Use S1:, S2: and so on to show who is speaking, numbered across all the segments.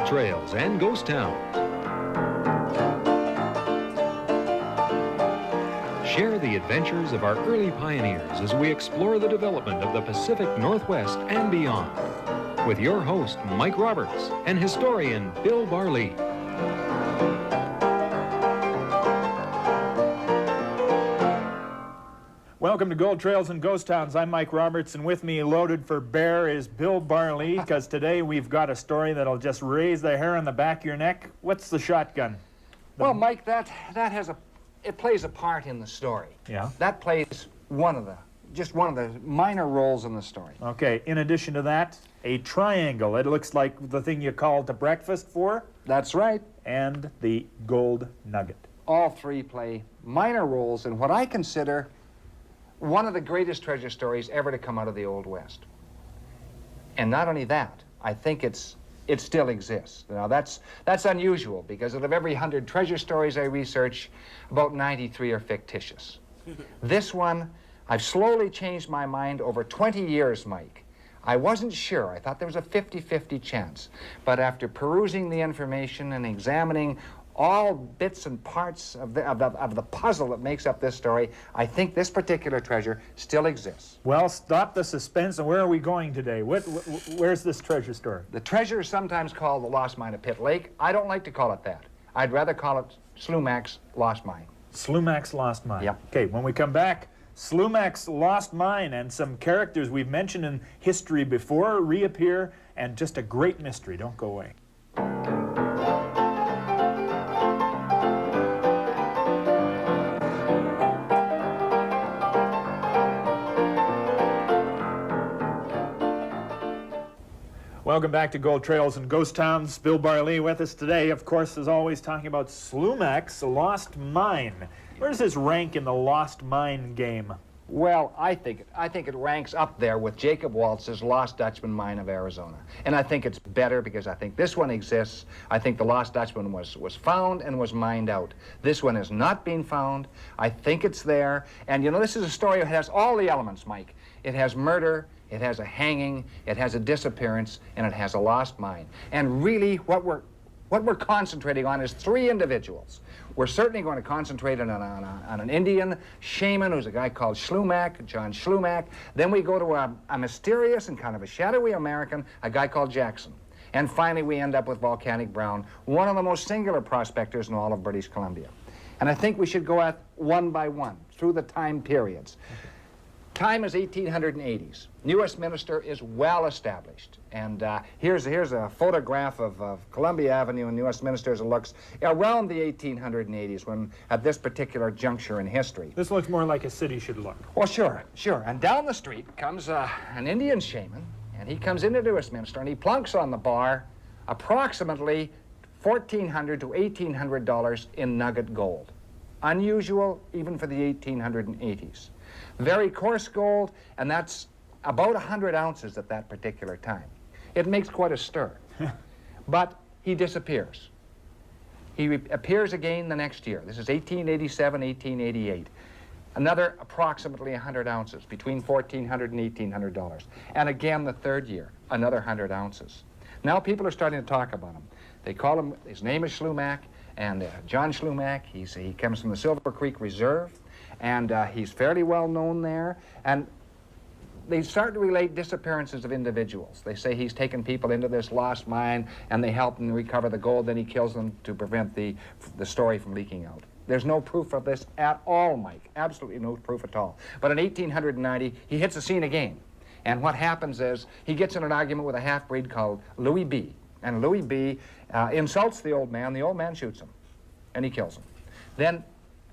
S1: Trails and Ghost Towns. Share the adventures of our early pioneers as we explore the development of the Pacific Northwest and beyond. With your host, Mike Roberts, and historian Bill Barlee.
S2: Welcome to Gold Trails and Ghost Towns. I'm Mike Roberts, and with me, loaded for bear, is Bill Barlee, because today we've got a story that'll just raise the hair on the back of your neck. What's the shotgun?
S3: Well, Mike, that it plays a part in the story.
S2: Yeah.
S3: That plays just one of the minor roles in the story.
S2: Okay, in addition to that, a triangle. It looks like the thing you called to breakfast for.
S3: That's right.
S2: And the gold nugget.
S3: All three play minor roles in what I consider one of the greatest treasure stories ever to come out of the Old West. And not only that, I think it still exists. Now, that's unusual, because out of every 100 treasure stories I research, about 93 are fictitious. This one, I've slowly changed my mind over 20 years, Mike. I wasn't sure. I thought there was a 50-50 chance. But after perusing the information and examining all bits and parts of the puzzle that makes up this story, I think this particular treasure still exists.
S2: Well, stop the suspense, and where are we going today? Where's this treasure story?
S3: The treasure is sometimes called the Lost Mine of Pitt Lake. I don't like to call it that. I'd rather call it Slumach's Lost Mine.
S2: Slumach's Lost Mine.
S3: Yep.
S2: Okay, when we come back, Slumach's Lost Mine and some characters we've mentioned in history before reappear, and just a great mystery. Don't go away. Welcome back to Gold Trails and Ghost Towns. Bill Barlee with us today, of course, as always, talking about Slumach's Lost Mine. Where does this rank in the Lost Mine game?
S3: Well, I think it ranks up there with Jacob Waltz's Lost Dutchman Mine of Arizona. And I think it's better because I think this one exists. I think the Lost Dutchman was found and was mined out. This one has not been found. I think it's there. And, you know, this is a story that has all the elements, Mike. It has murder, it has a hanging, it has a disappearance, and it has a lost mine. And really, what we're concentrating on is three individuals. We're certainly going to concentrate on an Indian shaman who's a guy called Slumach, John Slumach. Then we go to a mysterious and kind of a shadowy American, a guy called Jackson. And finally, we end up with Volcanic Brown, one of the most singular prospectors in all of British Columbia. And I think we should go at one by one through the time periods. Time is 1880s. New Westminster is well established. And here's a photograph of Columbia Avenue in New Westminster as it looks around the 1880s, when at this particular juncture in history.
S2: This looks more like a city should look.
S3: Well, sure. And down the street comes an Indian shaman, and he comes into New Westminster, and he plunks on the bar approximately $1,400 to $1,800 in nugget gold. Unusual even for the 1880s. Very coarse gold, and that's about 100 ounces at that particular time. It makes quite a stir. But he disappears. He appears again the next year. This is 1887, 1888. Another approximately 100 ounces, between $1,400 and $1,800. And again the third year, another 100 ounces. Now people are starting to talk about him. They call him, his name is Slumach, and John Slumach, he comes from the Silver Creek Reserve. And he's fairly well known there. And they start to relate disappearances of individuals. They say he's taken people into this lost mine, and they help them recover the gold, then he kills them to prevent the story from leaking out. There's no proof of this at all, Mike. Absolutely no proof at all. But in 1890, he hits the scene again. And what happens is he gets in an argument with a half-breed called Louis B. And Louis B. Insults the old man. The old man shoots him, and he kills him. Then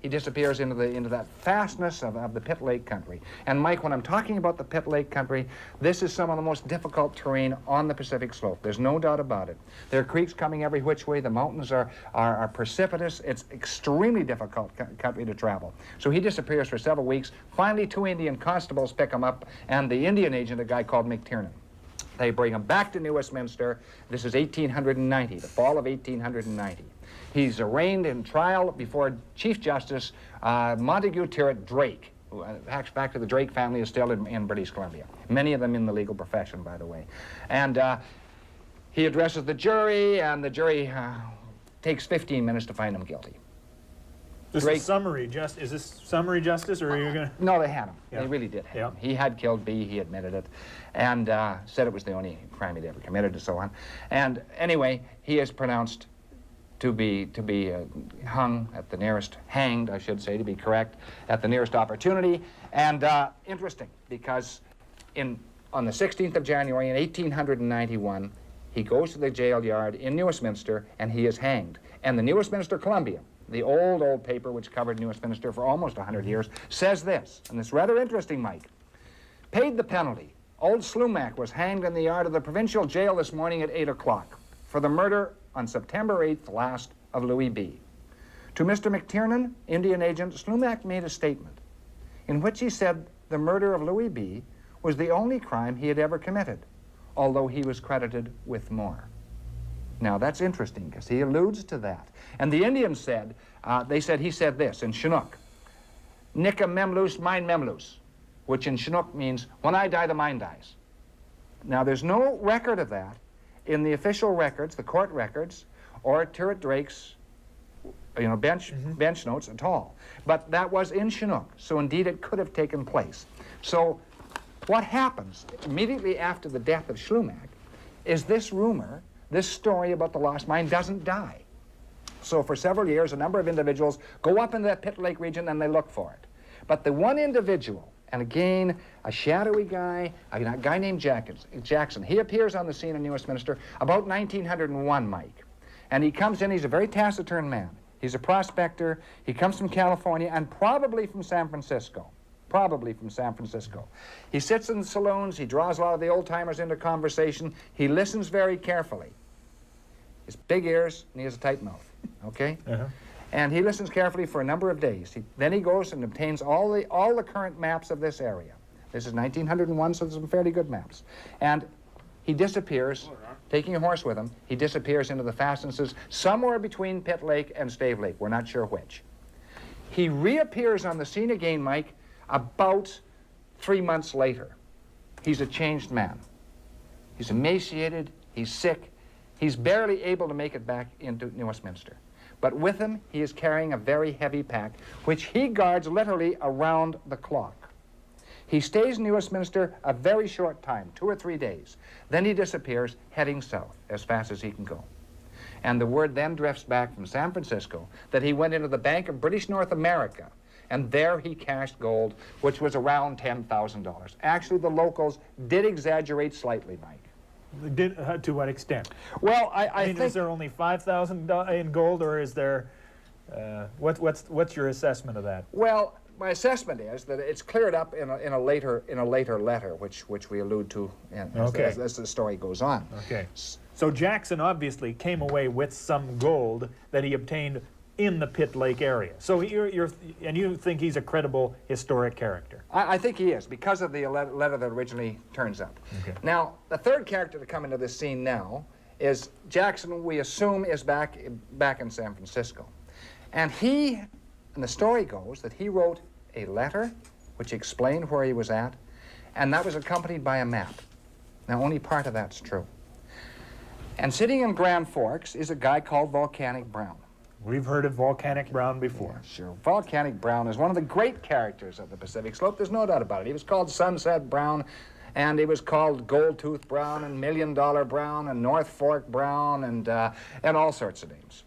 S3: he disappears into that fastness of the Pitt Lake country. And Mike, when I'm talking about the Pitt Lake country, this is some of the most difficult terrain on the Pacific slope. There's no doubt about it. There are creeks coming every which way. The mountains are precipitous. It's extremely difficult country to travel. So he disappears for several weeks. Finally, 2 Indian constables pick him up, and the Indian agent, a guy called McTiernan. They bring him back to New Westminster. This is 1890, the fall of 1890. He's arraigned in trial before Chief Justice Montague Tyrrell Drake. Actually, the Drake family is still in British Columbia. Many of them in the legal profession, by the way. And He addresses the jury, and the jury takes 15 minutes to find him guilty.
S2: This is summary justice. Is this summary justice, or are you going to?
S3: No, they had him.
S2: Yeah.
S3: They really did have
S2: Yeah.
S3: him. He had killed B. He admitted it, and said it was the only crime he'd ever committed, and so on. And anyway, he is pronounced to be hung at the nearest, hanged, I should say, to be correct, at the nearest opportunity. And interesting, because on the 16th of January in 1891, he goes to the jail yard in New Westminster, and he is hanged. And the New Westminster Columbia, the old paper which covered New Westminster for almost 100 years, says this, and it's rather interesting, Mike. Paid the penalty. Old Slumach was hanged in the yard of the provincial jail this morning at 8 o'clock for the murder on September 8th last of Louis B. To Mr. McTiernan, Indian agent, Slumach made a statement in which he said the murder of Louis B. was the only crime he had ever committed, although he was credited with more. Now, that's interesting, because he alludes to that. And the Indians said, he said this in Chinook, Nika memloose, mine memloose, which in Chinook means, when I die, the mine dies. Now, there's no record of that in the official records, the court records, or Turret Drake's, bench notes at all. But that was in Chinook, so indeed it could have taken place. So what happens immediately after the death of Slumach is this rumor, this story about the lost mine doesn't die. So for several years, a number of individuals go up into that Pit Lake region and they look for it. But the one individual, and again, a shadowy guy, a guy named Jackson, he appears on the scene in New Westminster about 1901, Mike. And he comes in, he's a very taciturn man. He's a prospector, he comes from California and probably from San Francisco. He sits in the saloons, he draws a lot of the old-timers into conversation, he listens very carefully. He has big ears and he has a tight mouth, okay? And he listens carefully for a number of days. Then he goes and obtains all the current maps of this area. This is 1901, so there's some fairly good maps. And he disappears, taking a horse with him, he disappears into the fastnesses somewhere between Pit Lake and Stave Lake. We're not sure which. He reappears on the scene again, Mike, about 3 months later. He's a changed man. He's emaciated, he's sick, he's barely able to make it back into New Westminster. But with him, he is carrying a very heavy pack, which he guards literally around the clock. He stays in New Westminster a very short time, 2 or 3 days. Then he disappears, heading south as fast as he can go. And the word then drifts back from San Francisco that he went into the Bank of British North America, and there he cashed gold, which was around $10,000. Actually, the locals did exaggerate slightly, Mike.
S2: To what extent?
S3: Well, I
S2: mean,
S3: think...
S2: is there only $5,000 in gold, or is there... what's your assessment of that?
S3: Well, my assessment is that it's cleared up in a later letter, which we allude to as the story goes on.
S2: Okay. So Jackson obviously came away with some gold that he obtained in the Pit Lake area. So you think he's a credible historic character?
S3: I think he is, because of the letter that originally turns up.
S2: Okay.
S3: Now, the third character to come into this scene now is Jackson, we assume, is back in San Francisco. And the story goes that he wrote a letter which explained where he was at, and that was accompanied by a map. Now, only part of that's true. And sitting in Grand Forks is a guy called Volcanic Brown.
S2: We've heard of Volcanic Brown before.
S3: Yeah, sure. Volcanic Brown is one of the great characters of the Pacific Slope. There's no doubt about it. He was called Sunset Brown, and he was called Gold Tooth Brown, and $1 Million Brown, and North Fork Brown, and all sorts of names.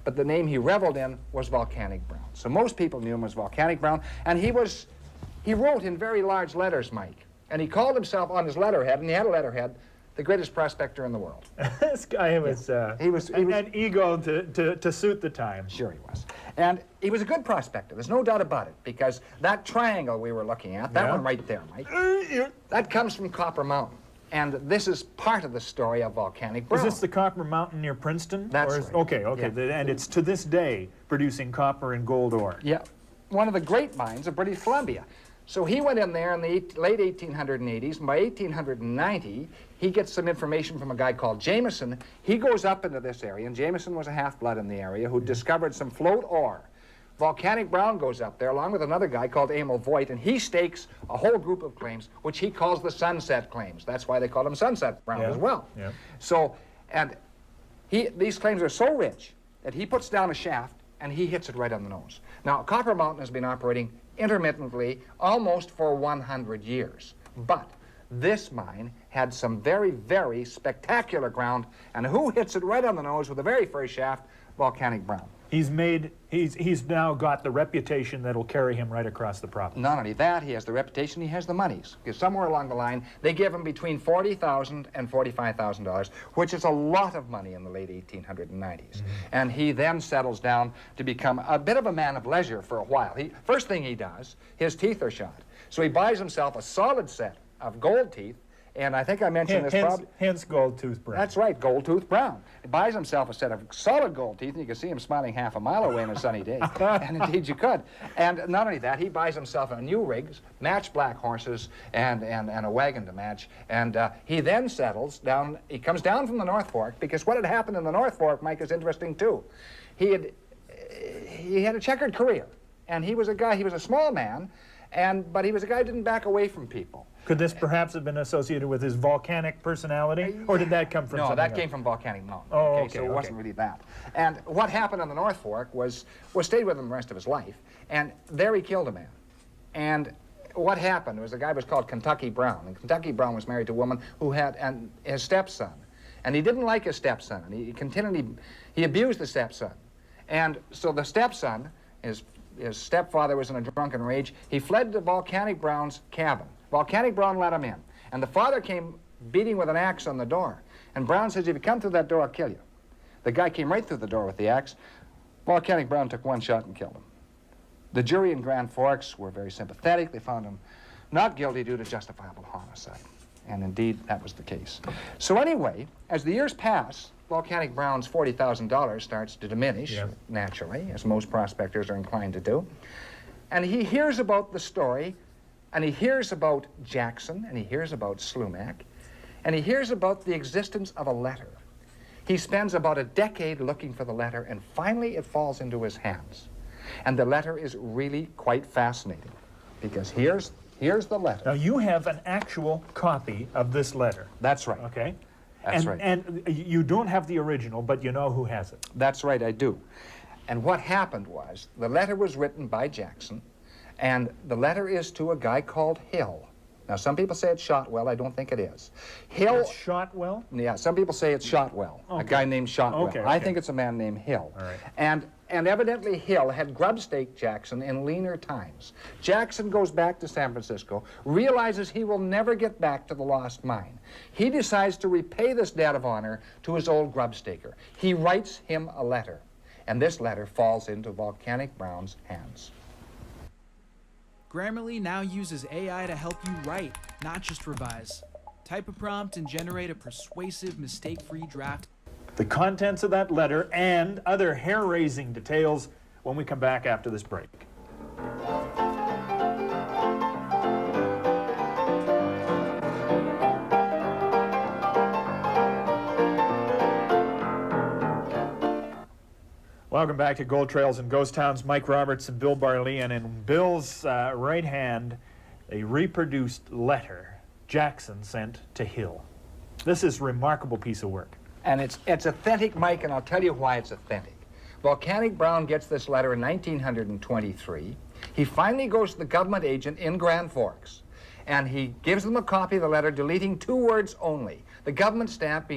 S3: But the name he reveled in was Volcanic Brown. So most people knew him as Volcanic Brown, and he wrote in very large letters, Mike, and he called himself on his letterhead, and he had a letterhead, the greatest prospector in the world.
S2: This guy was, an ego to suit the time.
S3: Sure he was. And he was a good prospector, there's no doubt about it, because that triangle we were looking at, that one right there, Mike, that comes from Copper Mountain. And this is part of the story of Volcanic Brown.
S2: Is this the Copper Mountain near Princeton?
S3: That's right.
S2: Okay.
S3: Yeah.
S2: And it's to this day producing copper and gold ore.
S3: Yeah, one of the great mines of British Columbia. So he went in there in the late 1880s, and by 1890, he gets some information from a guy called Jameson. He goes up into this area, and Jameson was a half-blood in the area who discovered some float ore, Volcanic Brown goes up there along with another guy called Emil Voigt, and he stakes a whole group of claims, which he calls the Sunset Claims. That's why they call them Sunset Brown as well.
S2: Yeah.
S3: So, and these claims are so rich that he puts down a shaft and he hits it right on the nose. Now, Copper Mountain has been operating intermittently almost for 100 years, but this mine had some very, very spectacular ground, and who hits it right on the nose with the very first shaft? Volcanic Brown.
S2: He's now got the reputation that'll carry him right across the province.
S3: Not only that, he has the reputation, he has the monies. Because somewhere along the line, they give him between $40,000 and $45,000, which is a lot of money in the late 1890s. Mm-hmm. And he then settles down to become a bit of a man of leisure for a while. First thing he does, his teeth are shot. So he buys himself a solid set of gold teeth. And I think I mentioned
S2: hence Gold Tooth Brown.
S3: That's right, Gold Tooth Brown. He buys himself a set of solid gold teeth, and you can see him smiling half a mile away on a sunny day. And indeed you could. And not only that, he buys himself a new rigs, matched black horses, and a wagon to match. And he then settles down, he comes down from the North Fork, because what had happened in the North Fork, Mike, is interesting too. He had a checkered career, and he was a small man, but he was a guy who didn't back away from people.
S2: Could this perhaps have been associated with his volcanic personality, or did that come from something else?
S3: No, that came from Volcanic Mountain.
S2: Oh, okay,
S3: so it wasn't really that. And what happened on the North Fork was stayed with him the rest of his life, and there he killed a man. And what happened was a guy was called Kentucky Brown, and Kentucky Brown was married to a woman who had his stepson, and he didn't like his stepson, and he abused the stepson, and so the stepson, his stepfather was in a drunken rage. He fled to Volcanic Brown's cabin. Volcanic Brown let him in, and the father came beating with an axe on the door. And Brown says, if you come through that door, I'll kill you. The guy came right through the door with the axe. Volcanic Brown took one shot and killed him. The jury in Grand Forks were very sympathetic. They found him not guilty due to justifiable homicide. And indeed, that was the case. So anyway, as the years pass, Volcanic Brown's $40,000 starts to diminish, naturally, as most prospectors are inclined to do. And he hears about the story, and he hears about Jackson, and he hears about Slumach, and he hears about the existence of a letter. He spends about a decade looking for the letter, and finally it falls into his hands. And the letter is really quite fascinating, because here's the letter.
S2: Now, you have an actual copy of this letter.
S3: That's right.
S2: Okay?
S3: That's right.
S2: And you don't have the original, but you know who has it.
S3: That's right, I do. And what happened was, the letter was written by Jackson, and the letter is to a guy called Hill. Now, some people say it's Shotwell. I don't think it is. Hill.
S2: It's Shotwell?
S3: Yeah, some people say it's Shotwell, a guy named Shotwell.
S2: Okay.
S3: I think it's a man named Hill.
S2: All right.
S3: And evidently Hill had grub-staked Jackson in leaner times. Jackson goes back to San Francisco, realizes he will never get back to the lost mine. He decides to repay this debt of honor to his old grub-staker. He writes him a letter, and this letter falls into Volcanic Brown's hands.
S4: Grammarly now uses AI to help you write, not just revise. Type a prompt and generate a persuasive, mistake-free draft.
S2: The contents of that letter and other hair-raising details when we come back after this break. Welcome back to Gold Trails and Ghost Towns. Mike Roberts and Bill Barlee, and in Bill's right hand, a reproduced letter Jackson sent to Hill. This is a remarkable piece of work.
S3: And it's authentic, Mike, and I'll tell you why it's authentic. Volcanic Brown gets this letter in 1923. He finally goes to the government agent in Grand Forks, and he gives them a copy of the letter, deleting 2 words only. The government stamp,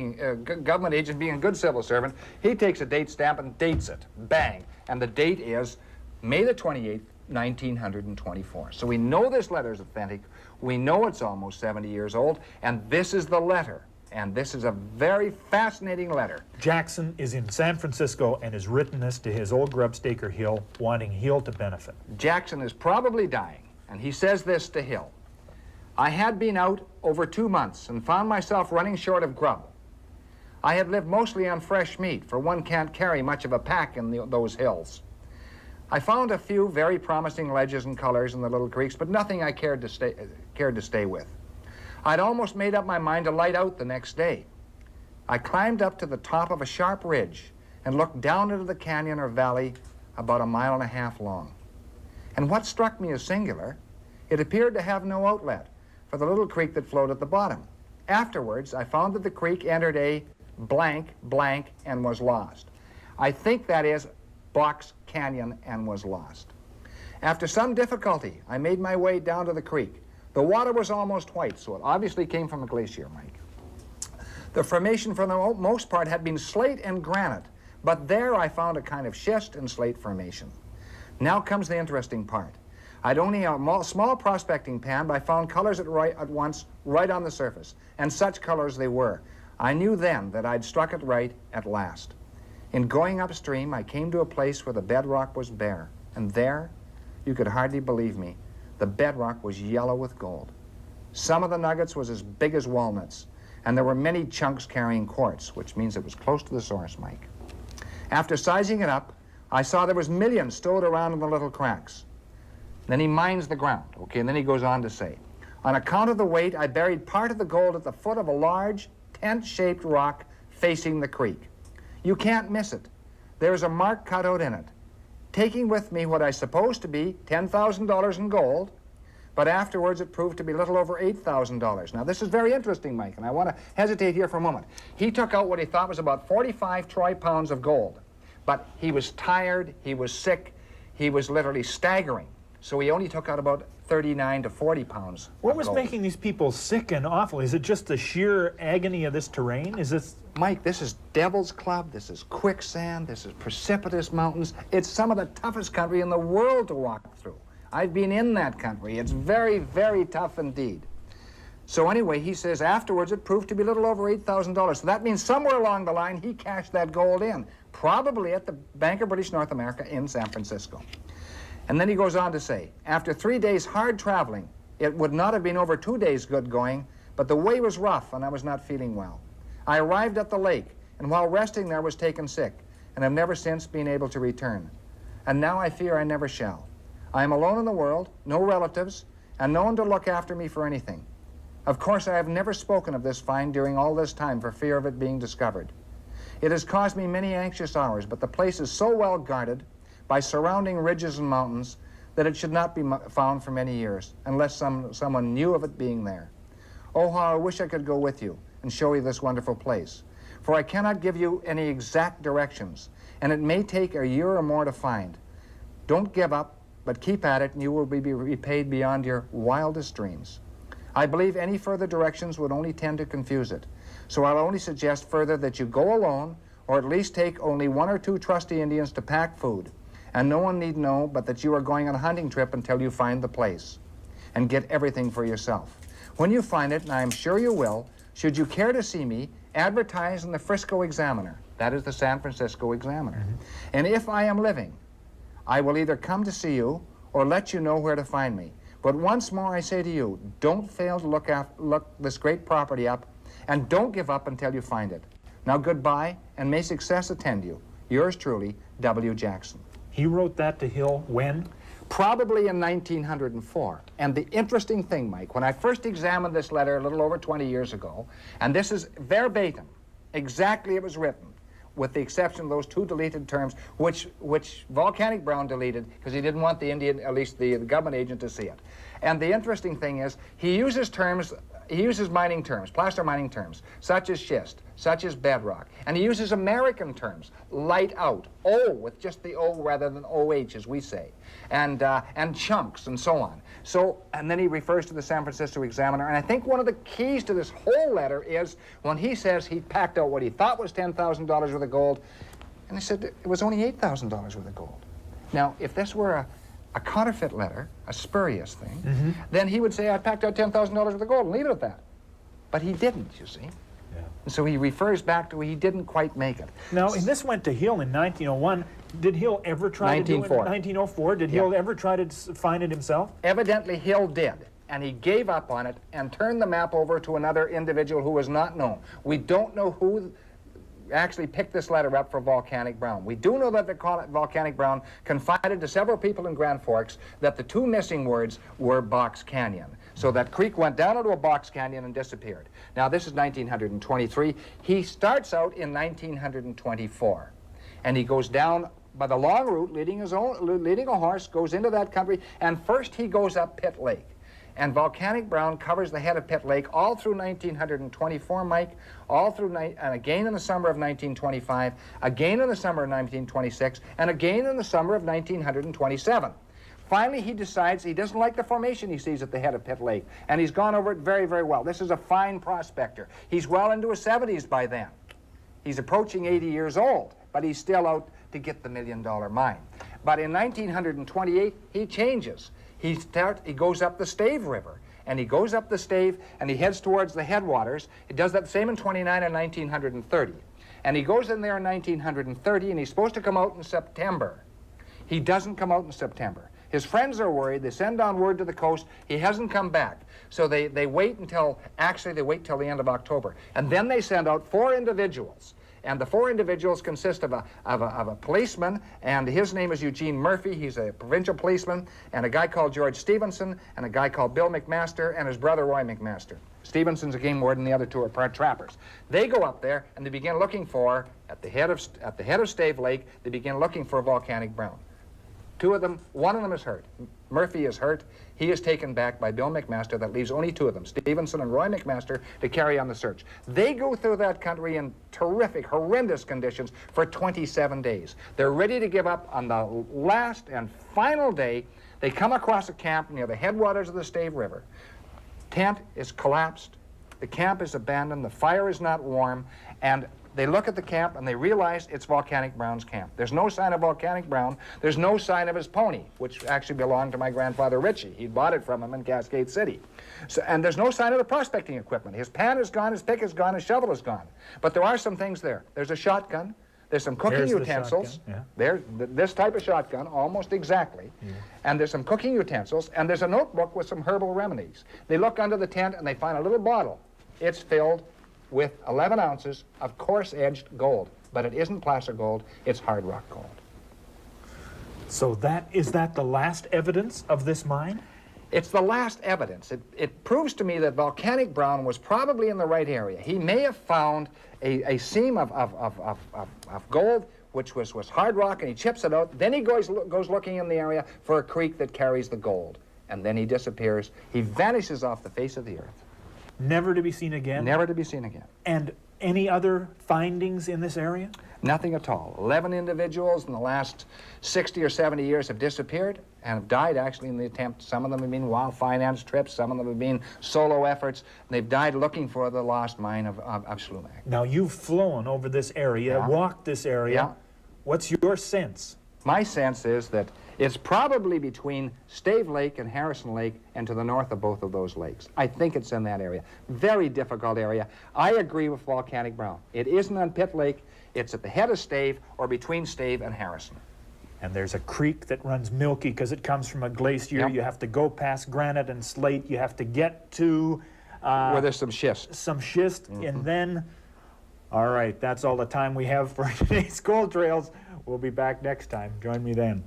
S3: government agent being a good civil servant, he takes a date stamp and dates it. Bang. And the date is May the 28th, 1924. So we know this letter is authentic. We know it's almost 70 years old, and this is the letter. And this is a very fascinating letter.
S2: Jackson is in San Francisco and has written this to his old grubstaker Hill, wanting Hill to benefit.
S3: Jackson is probably dying, and he says this to Hill. I had been out over 2 months and found myself running short of grub. I had lived mostly on fresh meat, for one can't carry much of a pack in those hills. I found a few very promising ledges and colors in the little creeks, but nothing I cared to stay with. I'd almost made up my mind to light out the next day. I climbed up to the top of a sharp ridge and looked down into the canyon or valley about 1.5 miles long. And what struck me as singular, it appeared to have no outlet for the little creek that flowed at the bottom. Afterwards, I found that the creek entered a blank, blank, and was lost. I think that is Box Canyon and was lost. After some difficulty, I made my way down to the creek. The water was almost white, so it obviously came from a glacier, Mike. The formation, for the most part, had been slate and granite, but there I found a kind of schist and slate formation. Now comes the interesting part. I'd only a small prospecting pan, but I found colors at once right on the surface, and such colors they were. I knew then that I'd struck it right at last. In going upstream, I came to a place where the bedrock was bare, and there, you could hardly believe me, the bedrock was yellow with gold. Some of the nuggets was as big as walnuts, and there were many chunks carrying quartz, which means it was close to the source, Mike. After sizing it up, I saw there was millions stowed around in the little cracks. Then he mines the ground, okay, and then he goes on to say, on account of the weight, I buried part of the gold at the foot of a large tent-shaped rock facing the creek. You can't miss it. There is a mark cut out in it. Taking with me what I supposed to be $10,000 in gold, but afterwards it proved to be little over $8,000. Now this is very interesting, Mike, and I want to hesitate here for a moment. He took out what he thought was about 45 troy pounds of gold, but he was tired, he was sick, he was literally staggering. So he only took out about 39 to 40 pounds.
S2: What was making these people sick and awful? Is it just the sheer agony of this terrain? Is this...
S3: Mike, this is Devil's Club, this is quicksand, this is precipitous mountains. It's some of the toughest country in the world to walk through. I've been in that country. It's very, very tough indeed. So anyway, he says afterwards it proved to be a little over $8,000. So that means somewhere along the line he cashed that gold in, probably at the Bank of British North America in San Francisco. And then he goes on to say, after 3 days hard traveling, it would not have been over 2 days good going, but the way was rough and I was not feeling well. I arrived at the lake, and while resting there was taken sick, and have never since been able to return. And now I fear I never shall. I am alone in the world, no relatives, and no one to look after me for anything. Of course, I have never spoken of this find during all this time for fear of it being discovered. It has caused me many anxious hours, but the place is so well guarded by surrounding ridges and mountains that it should not be found for many years, unless someone knew of it being there. Oh, how I wish I could go with you and show you this wonderful place, for I cannot give you any exact directions, and it may take a year or more to find. Don't give up, but keep at it, and you will be repaid beyond your wildest dreams. I believe any further directions would only tend to confuse it, so I'll only suggest further that you go alone, or at least take only 1 or 2 trusty Indians to pack food, and no one need know but that you are going on a hunting trip until you find the place, and get everything for yourself. When you find it, and I am sure you will, should you care to see me, advertise in the Frisco Examiner. That is the San Francisco Examiner. And if I am living, I will either come to see you or let you know where to find me. But once more I say to you, don't fail to look this great property up, and don't give up until you find it. Now goodbye, and may success attend you. Yours truly, W. Jackson.
S2: He wrote that to Hill when?
S3: Probably in 1904. And the interesting thing, Mike, when I first examined this letter a little over 20 years ago, and this is verbatim, exactly it was written, with the exception of those 2 deleted terms, which Volcanic Brown deleted because he didn't want the Indian, at least the government agent, to see it. And the interesting thing is, he uses mining terms, placer mining terms, such as schist, such as bedrock. And he uses American terms, light out, O, with just the O rather than OH, as we say, and chunks, and so on. So, and then he refers to the San Francisco Examiner, and I think one of the keys to this whole letter is when he says he packed out what he thought was $10,000 worth of gold, and he said it was only $8,000 worth of gold. Now, if this were a counterfeit letter, a spurious thing, then he would say, I packed out $10,000 worth of gold and leave it at that. But he didn't, you see. Yeah. And so he refers back to he didn't quite make it.
S2: Now, and this went to Hill in 1901. Did Hill ever try to do it in 1904? Did Hill ever try to find it himself?
S3: Evidently, Hill did. And he gave up on it and turned the map over to another individual who was not known. We don't know who actually picked this letter up for Volcanic Brown. We do know that Volcanic Brown confided to several people in Grand Forks that the 2 missing words were Box Canyon. So that creek went down into a box canyon and disappeared. Now, this is 1923. He starts out in 1924, and he goes down by the long route, leading a horse, goes into that country, and first he goes up Pitt Lake. And Volcanic Brown covers the head of Pitt Lake all through 1924, Mike, all through, and again in the summer of 1925, again in the summer of 1926, and again in the summer of 1927. Finally, he decides he doesn't like the formation he sees at the head of Pitt Lake, and he's gone over it very, very well. This is a fine prospector. He's well into his 70s by then. He's approaching 80 years old, but he's still out to get the $1 million mine. But in 1928, he changes. He goes up the Stave River, and he goes up the Stave, and he heads towards the headwaters. He does that same in 29 and 1930. And he goes in there in 1930, and he's supposed to come out in September. He doesn't come out in September. His friends are worried. They send down word to the coast. He hasn't come back. So they wait until, actually they wait till the end of October. And then they send out 4 individuals. And the 4 individuals consist of a policeman, and his name is Eugene Murphy. He's a provincial policeman, and a guy called George Stevenson, and a guy called Bill McMaster, and his brother Roy McMaster. Stevenson's a game warden, the other 2 are part trappers. They go up there, and they begin looking for, at the head of Stave Lake, they begin looking for Volcanic Brown. 2 of them, 1 of them is hurt. Murphy is hurt. He is taken back by Bill McMaster. That leaves only 2 of them, Stevenson and Roy McMaster, to carry on the search. They go through that country in terrific, horrendous conditions for 27 days. They're ready to give up on the last and final day. They come across a camp near the headwaters of the Stave River. Tent is collapsed. The camp is abandoned. The fire is not warm. And they look at the camp and they realize it's Volcanic Brown's camp. There's no sign of Volcanic Brown. There's no sign of his pony, which actually belonged to my grandfather Richie. He bought it from him in Cascade City. And there's no sign of the prospecting equipment. His pan is gone, his pick is gone, his shovel is gone. But there are some things there. There's a shotgun. There's some cooking utensils.
S2: Yeah.
S3: There's this type of shotgun, almost exactly. Yeah. And there's some cooking utensils. And there's a notebook with some herbal remedies. They look under the tent and they find a little bottle. It's filled with 11 ounces of coarse-edged gold. But it isn't placer gold, it's hard rock gold.
S2: So is that the last evidence of this mine?
S3: It's the last evidence. It proves to me that Volcanic Brown was probably in the right area. He may have found a seam of gold, which was hard rock, and he chips it out. Then he goes looking in the area for a creek that carries the gold. And then he disappears. He vanishes off the face of the earth.
S2: Never to be seen again?
S3: Never to be seen again.
S2: And any other findings in this area?
S3: Nothing at all. 11 individuals in the last 60 or 70 years have disappeared and have died actually in the attempt. Some of them have been wild finance trips, some of them have been solo efforts, and they've died looking for the lost mine of Slumach.
S2: Now you've flown over this area, walked this area.
S3: Yeah.
S2: What's your sense?
S3: My sense is that it's probably between Stave Lake and Harrison Lake and to the north of both of those lakes. I think it's in that area. Very difficult area. I agree with Volcanic Brown. It isn't on Pitt Lake. It's at the head of Stave or between Stave and Harrison.
S2: And there's a creek that runs milky because it comes from a glacier.
S3: Yep.
S2: You have to go past granite and slate. You have to get to...
S3: where there's some schist.
S2: Some schist, and then... All right, that's all the time we have for today's Gold Trails. We'll be back next time. Join me then.